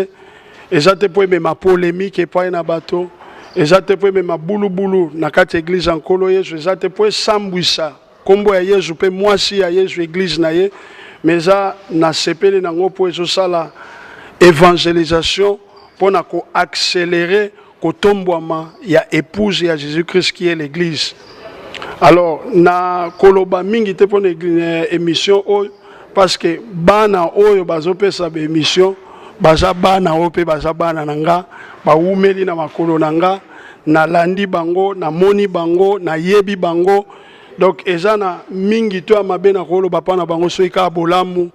ezate po ma polémique epai na bato ezate po ma bulubulu na kati église nkolo Yesu ezate po sambwisa kombo ya Yesu pe mwasi ya Yesu église na ye mais za na sepeli nango po ezosala évangélisation pour na ko accélérer kotombwama ya épouse ya Jésus-Christ qui est l'église. Alors na koloba mingi te pour émission oyo parce que bana oyo bazopesa ba émission baza bana ope baza bana nanga ba umeli na makolo nanga na landi bango na moni bango na yebi bango donc ezana mingi to amabe na koloba pa na bango so ika bolamu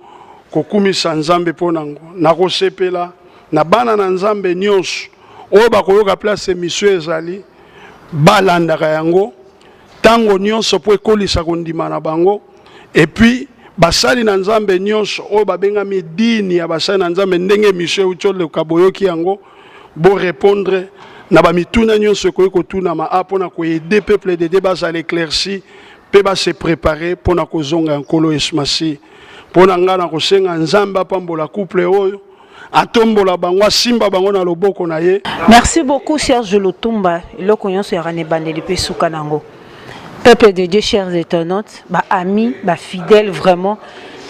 kokumisa nzambe ponango na kosepela na bana na nzambe nyonso oyo bakoyoka place émission ezali balandaka yango tango nyonso po ekolisa kondima na bango et puis basali na nzambe nyonso oyo babengami dini ya basali na nzambe ndenge émission utoleka boyoki yango bo répondre na bamituna nyonso ekoki kotunama mpona koyede peuple de Dieu bazala éclairci mpe base préparer mpona kozonga nkolo Yesu Masihi mpona ngai na kosenga nzambe apambola couple oyo atombola bango asimba bango na loboko na ye. Merci beaucoup Serge Lutumba eloko nyonso yarane bandeli mpe suka nango. Peuple de Dieu, chers internautes, amis, fidèles, vraiment,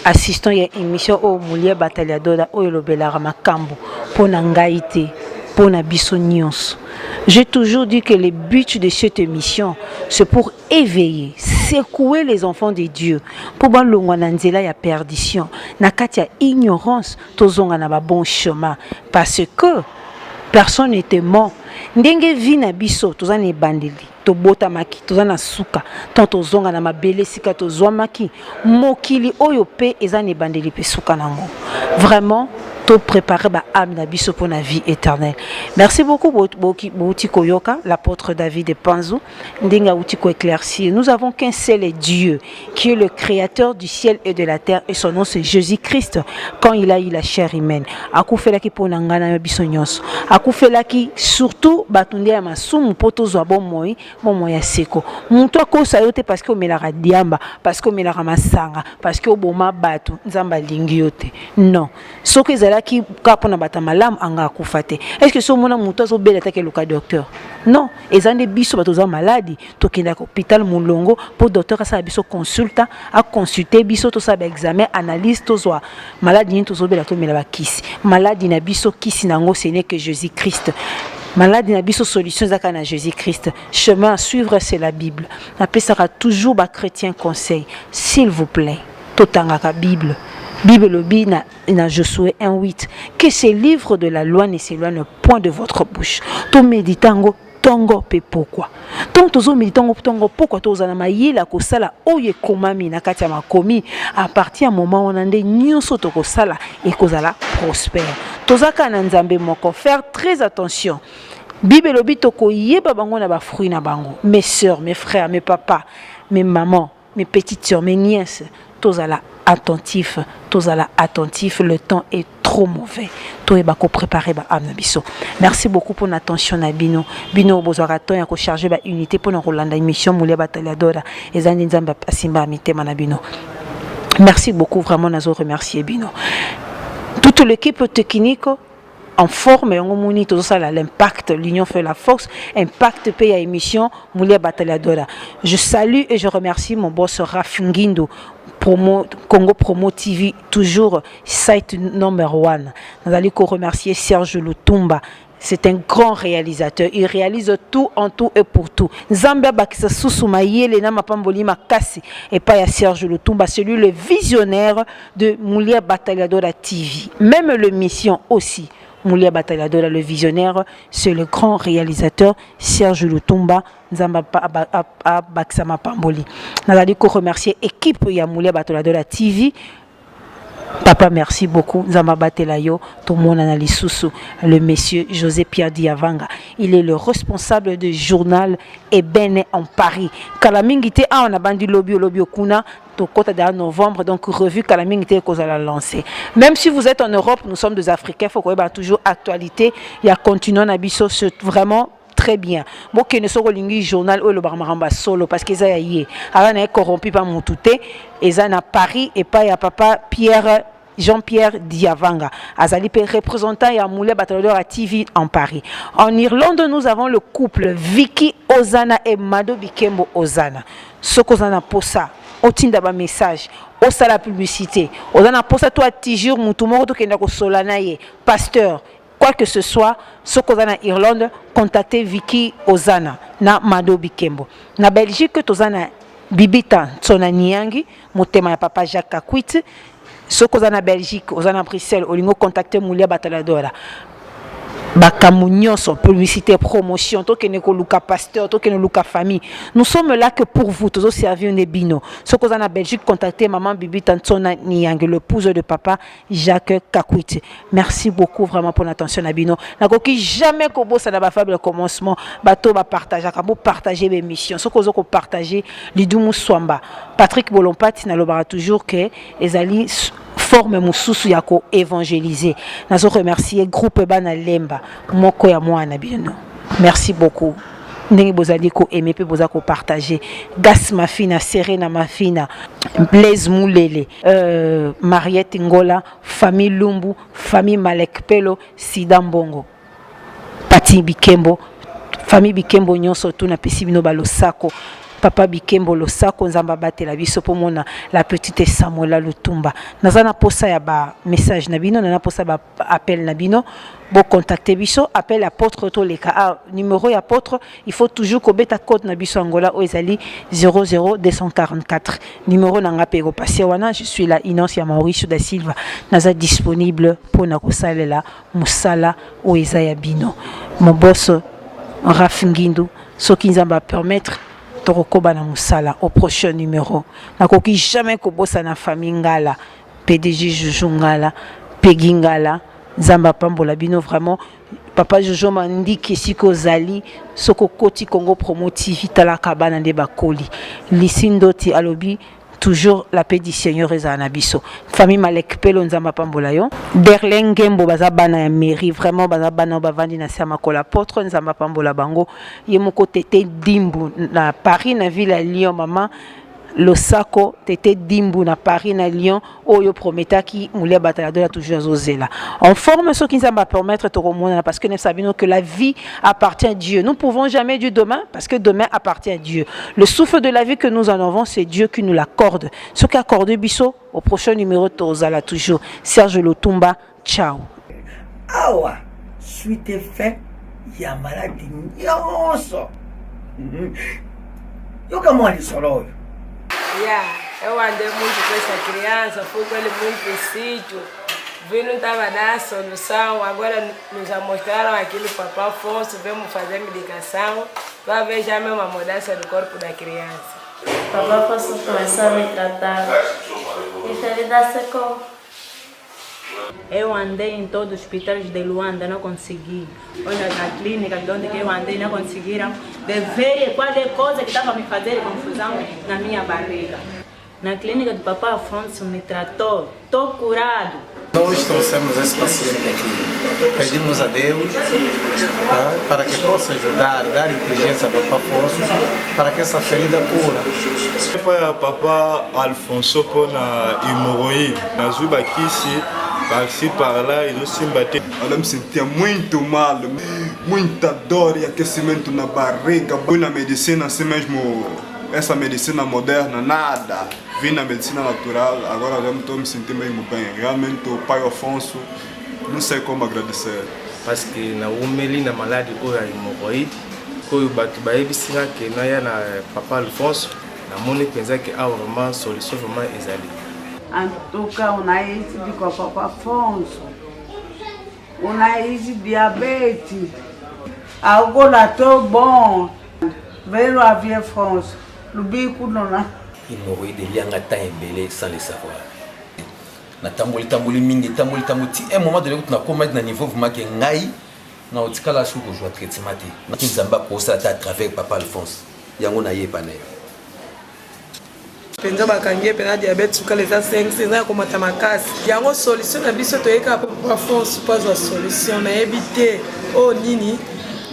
assistants à l'émission au Moulia Bataladora, au Elobela Makambo, pour Nangaïté, pour Nabissonions. J'ai toujours dit que le but de cette émission, c'est pour éveiller, secouer les enfants de Dieu. Pour que l'ongananzela y a perdition, nakati ya ignorance, tozonga na ba bon chemin. Parce que personne n'était mort. Ndenge vi na biso, tozana bandeli. Tobota maki tozana suka tanto zonga na mabele sika tozwa maki mokili oyo pe ezane bandeli pe suka nango vraiment to préparer ba âme na biso pour la vie éternelle. Merci beaucoup Bouti Koyoka, l'apôtre David de Panzou, Ndinga Bouti ko éclaircir. Nous avons qu'un seul Dieu qui est le créateur du ciel et de la terre et son nom c'est Jésus-Christ. Quand il a eu la chair humaine, akufela ki pona ngana biso nyonso. Akufela ki surtout batunde ya masumu poto zo bomoi ya seko. Muntu akosa yote parce que omelaka diamba, parce que omelaka masanga, parce que oboma batu nzamba lingi yote. Non. Soki ezalaki kapona bata malamu anga akufate. Est-ce que so mona muntu azobela take luka docteur? Non, ezande biso bato za maladi tokenda ko hôpital Mulongo pour docteur asa biso consulta a consulter biso to sa ba examen analyse to zo maladie to zo bela to mela ba kisi. Maladie na biso kisi nango ce n'est que Jésus-Christ. Maladie na biso solution zaka na Jésus-Christ. Chemin à suivre c'est la Bible. Appelez ça toujours ba chrétien conseil. S'il vous plaît, totanga Bible. Bible lobi na Josué 1:8 que ces livres de la loi ne s'éloignent point de votre bouche. To méditango tongo pe pourquoi. Donc tozo méditango tongo pourquoi toza na mayela ko sala oye komami na kati ya makomi à partir du moment où on ande nyonso to ko sala et kozala prospère. Toza kana nzambe moko faire très attention. Bible lobi to ko yeba bango na ba fruit na bango. Mes sœurs, mes frères, mes papas, mes mamans, mes petites sœurs, mes nièces, tozala attentif, le temps est trop mauvais. Toi ba ko préparer ba amnabiso. Merci beaucoup pour l'attention na bino. Bino bozwaka temps ya ko charger ba unité pour na rolanda émission Mulia Bataliadora ezandi nzamba asimba mitema na bino. Merci beaucoup vraiment nazo remercier bino. Toute l'équipe technique en forme tout ça l'impact l'union fait la force impact paye à émission Mulia Bataliadora. Je salue et je remercie mon boss Rafingindo Congo Promo TV, toujours site number 1. Nous allons remercier Serge Lutumba. C'est un grand réalisateur. Il réalise tout en tout et pour tout. Zambia Bakisa Susumayele na mapamboli makasi et pas ya Serge Lutumba, celui le visionnaire de Mulia Bataliadora TV. Même le mission aussi. Mulia Bataliadora, le visionnaire, c'est le grand réalisateur Serge Lutumba Nzamba Baksama Pamboli. Nous allons remercier l'équipe de Mulia Bataliadora TV. Papa, merci beaucoup. Nzamba Batelayo, tout le monde a le monsieur José Pierre Diavanga. Il est le responsable du journal Ebene en Paris. Kalamingite on a bandi lobby okuna. En novembre, donc revue Kalamingite qu'on a lancé. Même si vous êtes en Europe, nous sommes des Africains, il faut qu'on ait toujours actualité. Il y a continué à biso, c'est vraiment très bien. Bon, que ne soit pas journal ou le barmaramba solo parce qu'ils a yé. Alors, on est corrompu par Moutouté. Ils sont à Paris et pas à papa Jean-Pierre Diavanga. Azali représentant et à Mulia Bataliadora TV en Paris. En Irlande, nous avons le couple Vicky Ozana et Mado Bikembo Ozana. Ce qu'on a pour ça. Otinda ba message au la publicité ozana posa toi toujours mutu moko to kenda ko solana ye pasteur quoi que ce soit ce qu'on a en Irlande contactez Vicky Ozana na Mado Bikembo na Belgique tozana Bibita Tsona Niangi motema ya papa Jacques Kakwit ce qu'on a en Belgique ozana Bruxelles olingo contacter Mulia Bataliadora Bakamunyon, publicité, promotion, tout que nous luka pasteur, tout que nous luka famille. Nous sommes là que pour vous, tous servir un bino. Ce que vous en Belgique, contactez maman Bibi Tantsona Niang, l'épouse de papa Jacques Kakwit. Merci beaucoup vraiment pour l'attention à bino. N'a coquille jamais qu'au bout ça n'a pas fait le commencement. Bateau va partager, quand partager mes missions. Ce que vous partagez, l'idoumu swamba. Patrick Bolompat n'a l'obara toujours que les alliés forme mususu yako évangéliser. Nazo remercier groupe Bana Lemba moko ya mwana bino. Merci beaucoup. Ndenge bozali ko aimer pe bozako partager. Gas Mafina, Serena Mafina, Blaise Moulele, Mariette Ngola, famille Lumbu, famille Malek Pelo, Sida Mbongo. Pati Bikembo, famille Bikembo nyonso tu na pesi bino balosako. Papa Bikembo Losako Nzamba Batela biso pomona la petite Samuela Lutumba. Nazana posa ya ba message nabino nana posa ba appel nabino bo contacter biso appel apôtre to leka numéro ya apôtre il faut toujours ko beta code na biso Angola o ezali 00244 numéro nanga pe ko passer wana je suis là Inonce ya Mauricio da Silva naza disponible pour na ko salela musala o ezaya bino mon boss Rafingindo soki Nzamba permettre Torokoba na musala au prochain numéro. Nakoki jamais ko bossa na famille ngala, PDG Juju ngala, Pegi ngala, Zamba Pambola Bino vraiment Papa Jojo Mandiki Siko Zali Soko Koti Congo Promo TV Tala Kabana de Bakoli Lisindoti Alobi toujours la paix du Seigneur et Zanabiso famille Malek Pelo Nzamba Pambola yo Berlin Gembo bazabana ya mairie vraiment bazabana bavandi na sama kola porte Nzamba Pambola bango yemoko tete dimbu na Paris na ville à Lyon maman Losako tete dimbu na Paris na Lyon oyo prometa ki Moulia Bataladora toujours zozela en forme ce qui va permettre de remonter parce que nous savons que la vie appartient à Dieu. Nous ne pouvons jamais dire demain parce que demain appartient à Dieu. Le souffle de la vie que nous en avons, c'est Dieu qui nous l'accorde. Ce qu'accorde Bisso au prochain numéro Tozala toujours Serge Lotumba. Ciao. Awa suite fait ya maladi nyonso. Yoka mwali solo. Eu andei muito com essa criança, fui com ele muito em sítio, vi não estava dando solução, agora nos mostraram aquilo para o Papa Afonso, vamos fazer medicação, para ver já mesmo a mudança do corpo da criança. O Papa Afonso começou a me tratar, e ele dá seco. Eu andei em todos os hospitais de Luanda, não consegui. Olha, na clínica de onde eu andei, não conseguiram ver qual é a coisa que estava me fazendo confusão na minha barriga. Na clínica do Papa Afonso me tratou, estou curado. Nós trouxemos esse paciente aqui, pedimos a Deus para que possa ajudar, dar inteligência ao Papa Afonso, para que essa ferida cura. Foi a Papa Alfonso pour na hemorroïde, na Zubakisi. Par-ci, par-lá, e se bater. Eu me sentia muito mal, muita dor e aquecimento na barriga. Fui na medicina assim mesmo, essa medicina moderna, nada. Vim na medicina natural, agora já estou me sentindo mesmo bem. Realmente o pai Afonso, não sei como agradecer. Parce que na umeli na maladie ou a hemorroïde, que o batubaí bisina que não é na Papa Alfonso, na moni pensa que há uma solução vraiment exalée. En tout cas, on a eu du Papa Afonso, on a eu diabète, agora tô bom, veio a Via France, le bico non a. Hemorroïde lianga ta embelé sans le savoir. Na tamboli mingi tamboli ti un moment donné na koma na niveau vraiment que ngai na otikala shu ko joa traitement te. Na kinzamba ko sa ta à travers Papa Alphonse. Yango na ye pané. Penza bakangie pena diabète suka leza 5 sena komata makasi. Yango solution na biso toyeka Papa Alphonse pas wa solution na ebité o nini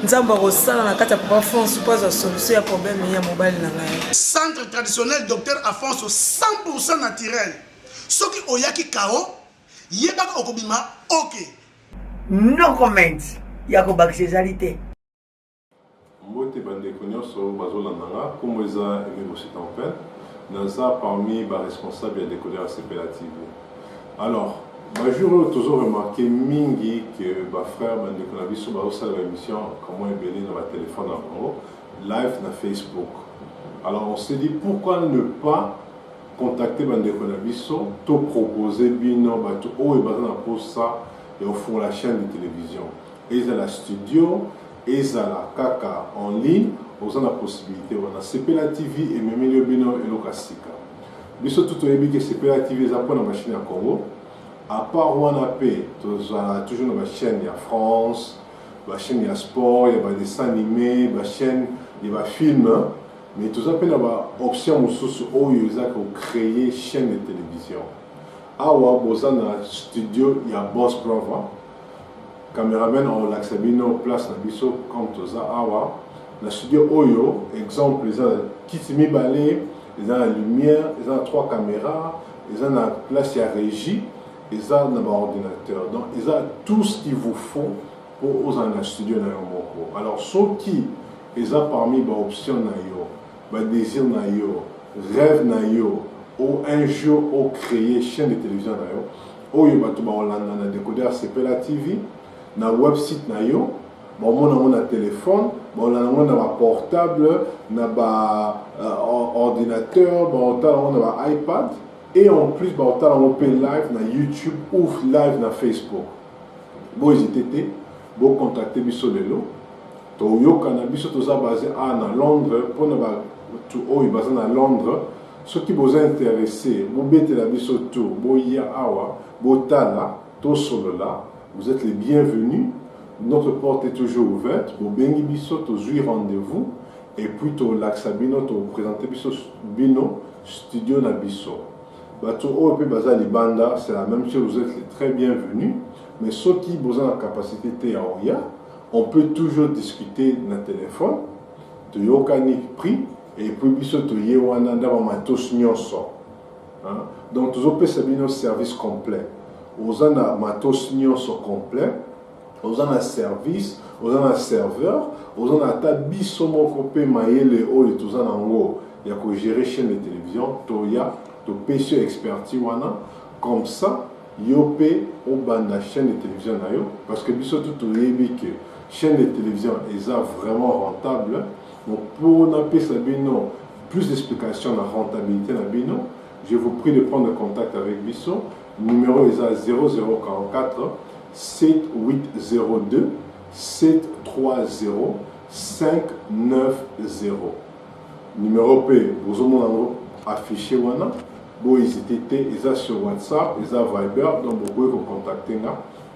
nzamba rosala na kata Papa Alphonse pas wa solution ya problème ya mobile na ngai. Centre traditionnel Docteur Alphonse 100% naturel. Soki oyaki kao yebaka okobima OK. No comment. Yako bakisezalité. Mbote bandeko nyonso bazolandanga comme eza Aimé Bosita en fait. Naza parmi les responsables de décoder CPLA TV. Alors, je voudrais toujours remarquer mingi que ma frère bandeko na biso ba osala émission comment ébélé dans ma téléphone en Congo live na Facebook. Alors on s'est dit pourquoi ne pas contacter bandeko na biso to proposer bino bato o e bazana pour ça et au fond la chaîne de télévision. Et à la studio et à la kaka en ligne. Vous avez la possibilité, on a CPLA TV et même le bino et le Kassika. Biso tout au début que CPLA TV est appris dans ma chaîne à Congo. À part Wanapé, toujours dans ma chaîne, il y a France, ma chaîne il y a sport, il y a des dessins animés, ma chaîne il y a des films. Mais tout ça, il y a une option où il y a créé une chaîne de télévision. Awa, dans le studio, il y a Boss Brava. Caméraman, on l'a accepté en place dans Biso, comme tout ça, Awa. Dans le studio Oyo, exemple, ils ont Kitimi Balé, ils ont la lumière, ils ont 3 caméras, ils ont la place, il y a régie, ils ont un ordinateur. Donc, ils ont tout ce qu'il vous faut pour oser dans le studio. Alors, ceux qui ils ont parmi les options, les désirs, les rêves, ou un jour, ou créer une chaîne de télévision, Oyo, on a décoder CPLA TV, dans le website, on a un téléphone, on a un portable, on a un ordinateur, on a un iPad et en plus on a un open live na YouTube ou live na Facebook. Bon hésitez, bon contacter biso lelo. To yo kana biso to za basé à Londres pour na ba to o basé na Londres. Ceux qui vous intéressés, vous mettez la biso tour, bo ya awa, bo tala, to solo la. vous êtes les bienvenus. Notre porte est toujours ouverte. Pour Bengi Bisso, toujours rendez-vous. Et puis, pour l'Axabino, pour présenter Bisso Bino, studio na Bisso. Bato OEP Baza Libanda, c'est la même chose, vous êtes les très bienvenus. Mais ceux qui ont la capacité de on peut toujours discuter dans le téléphone. De Yokani prix. Et puis, Bisso, to Yewana, d'abord, matos nyonso. Donc, tous OEP Sabino service complet. Vous avez un matos nyonso complet. Vous avez un service, vous avez un serveur, vous avez un tabiso mokopé maïle ou et tout ça nango. Il y a que gérer chaîne de télévision, toya, to pêcher expertise wana. Comme ça, yopé au banda chaîne de télévision nayo, parce que biso tout yebi que chaîne de télévision est vraiment rentable. Donc pour n'appeler ça bino plus d'explications de la rentabilité na bino, je vous prie de prendre contact avec Bisso. Numéro est à 0044 7802 730 590. Numéro P, vous avez affiché, vous hésitez, ils sont sur WhatsApp, ils sont Viber, donc vous pouvez vous contacter.